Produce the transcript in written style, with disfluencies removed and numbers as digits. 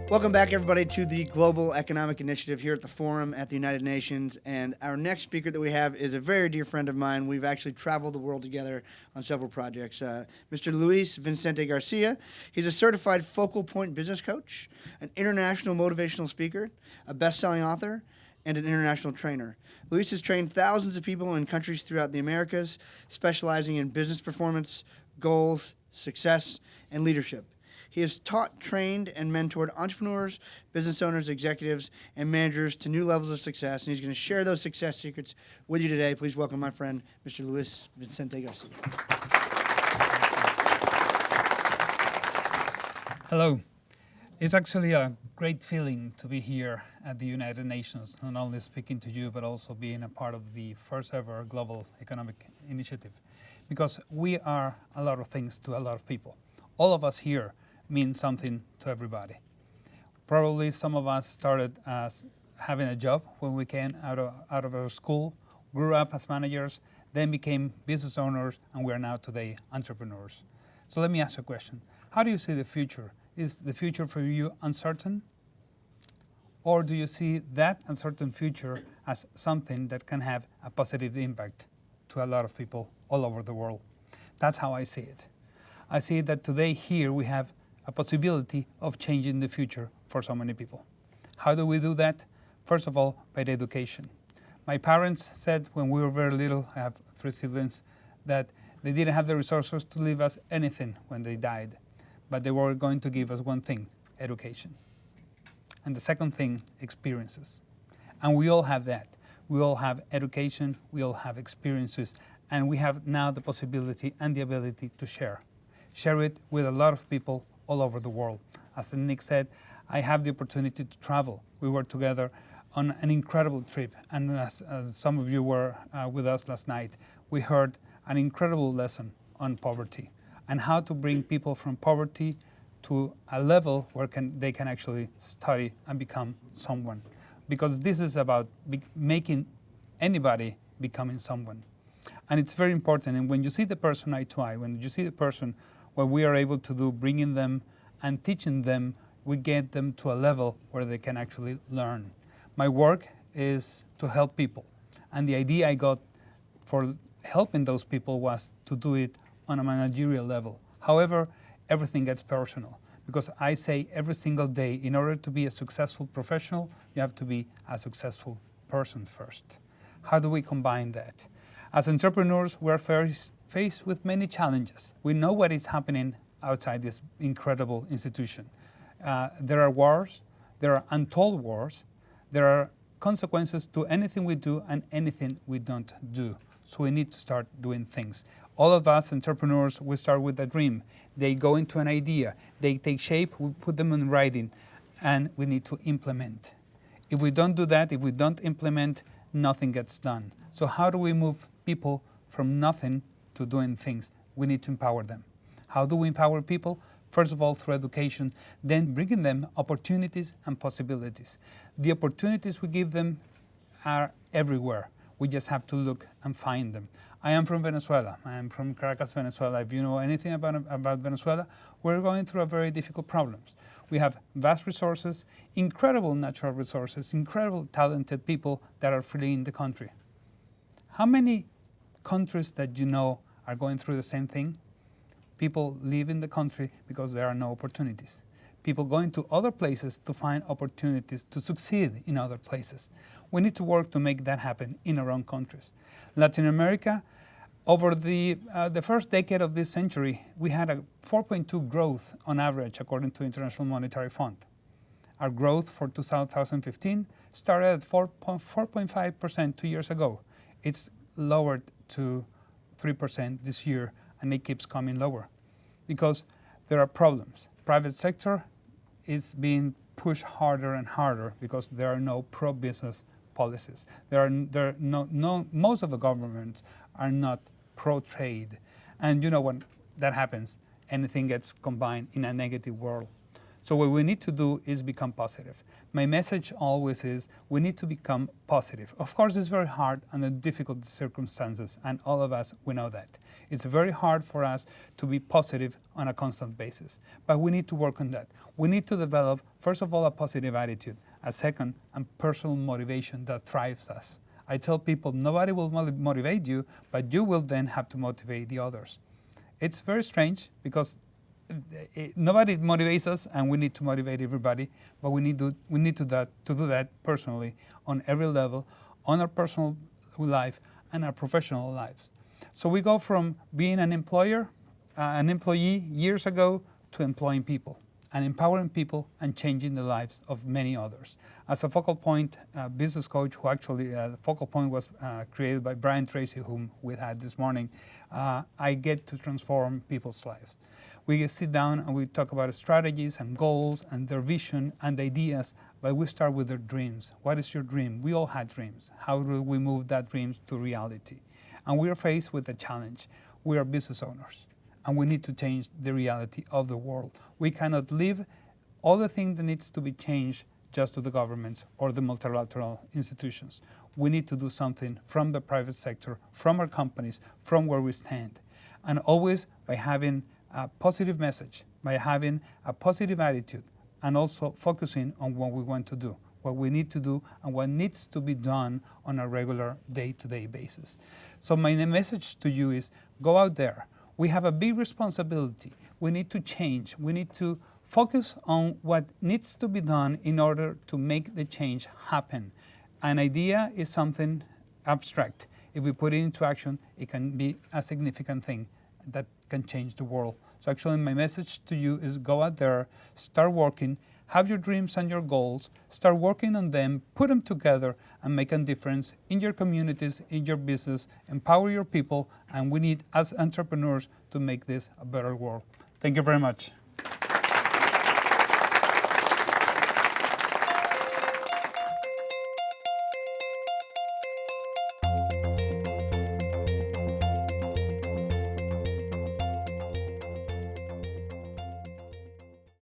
Welcome back, everybody, to the Global Economic Initiative here at the Forum at the United Nations. And our next speaker that we have is a very dear friend of mine. We've actually traveled the world together on several projects. Mr. Luis Vicente Garcia. He's a certified focal point business coach, an international motivational speaker, a best-selling author, and an international trainer. Luis has trained thousands of people in countries throughout the Americas, specializing in business performance, goals, success, and leadership. He has taught, trained, and mentored entrepreneurs, business owners, executives, and managers to new levels of success, and he's going to share those success secrets with you today. Please welcome my friend, Mr. Luis Vicente Garcia. Hello. It's actually a great feeling to be here at the United Nations, not only speaking to you, but also being a part of the first ever Global Economic Initiative, because we are a lot of things to a lot of people. All of us here mean something to everybody. Probably some of us started as having a job when we came out of our school, grew up as managers, then became business owners, and we are now today entrepreneurs. So let me ask you a question. How do you see the future? Is the future for you uncertain? Or do you see that uncertain future as something that can have a positive impact to a lot of people all over the world? That's how I see it. I see that today here we have a possibility of changing the future for so many people. How do we do that? First of all, by the education. My parents said when we were very little, I have 3 siblings, that they didn't have the resources to leave us anything when they died, but they were going to give us one thing, education. And the second thing, experiences. And we all have that. We all have education, we all have experiences, and we have now the possibility and the ability to share. Share it with a lot of people all over the world. As Nick said, I have the opportunity to travel. We were together on an incredible trip, and as some of you were with us last night, we heard an incredible lesson on poverty and how to bring people from poverty to a level where they can actually study and become someone. Because this is about making anybody becoming someone. And it's very important, and when you see the person eye to eye, when you see the person, what we are able to do, bringing them and teaching them, we get them to a level where they can actually learn. My work is to help people. And the idea I got for helping those people was to do it on a managerial level. However, everything gets personal, because I say every single day, in order to be a successful professional, you have to be a successful person first. How do we combine that? As entrepreneurs, we're faced with many challenges. We know what is happening outside this incredible institution. There are wars, there are untold wars, there are consequences to anything we do and anything we don't do. So we need to start doing things. All of us entrepreneurs, we start with a dream. They go into an idea, they take shape, we put them in writing, and we need to implement. If we don't do that, if we don't implement, nothing gets done. So how do we move people from nothing to doing things? We need to empower them. How do we empower people? First of all, through education, then bringing them opportunities and possibilities. The opportunities we give them are everywhere. We just have to look and find them. I am from Venezuela. I am from Caracas, Venezuela. If you know anything about Venezuela, we're going through a very difficult problems. We have vast resources, incredible natural resources, incredible talented people that are fleeing the country. How many countries that you know are going through the same thing? People leave in the country because there are no opportunities. People going to other places to find opportunities to succeed in other places. We need to work to make that happen in our own countries. Latin America, over the first decade of this century, we had a 4.2 growth on average according to International Monetary Fund. Our growth for 2015 started at 4.5% 2 years ago. It's lowered to 3% this year, and it keeps coming lower because there are problems. Private sector is being pushed harder and harder because there are no pro-business policies. Most of the governments are not pro-trade. And you know when that happens, anything gets combined in a negative world. So what we need to do is become positive. My message always is we need to become positive. Of course, it's very hard under difficult circumstances, and all of us, we know that. It's very hard for us to be positive on a constant basis, but we need to work on that. We need to develop, first of all, a positive attitude, a second, and personal motivation that drives us. I tell people nobody will motivate you, but you will then have to motivate the others. It's very strange because nobody motivates us, and we need to motivate everybody. But we need to do that personally on every level, on our personal life and our professional lives. So we go from being an employee years ago, to employing people and empowering people and changing the lives of many others. As a focal point business coach, who actually the focal point was created by Brian Tracy, whom we had this morning, I get to transform people's lives. We sit down and we talk about strategies and goals and their vision and ideas, but we start with their dreams. What is your dream? We all had dreams. How do we move that dreams to reality? And we are faced with a challenge. We are business owners, and we need to change the reality of the world. We cannot leave all the things that needs to be changed just to the governments or the multilateral institutions. We need to do something from the private sector, from our companies, from where we stand. And always by having a positive message, by having a positive attitude, and also focusing on what we want to do, what we need to do, and what needs to be done on a regular day-to-day basis. So my message to you is, go out there. We have a big responsibility. We need to change. We need to focus on what needs to be done in order to make the change happen. An idea is something abstract. If we put it into action, it can be a significant thing that can change the world. So actually my message to you is, go out there, start working, have your dreams and your goals, start working on them, put them together, and make a difference in your communities, in your business, empower your people, and we need, as entrepreneurs, to make this a better world. Thank you very much.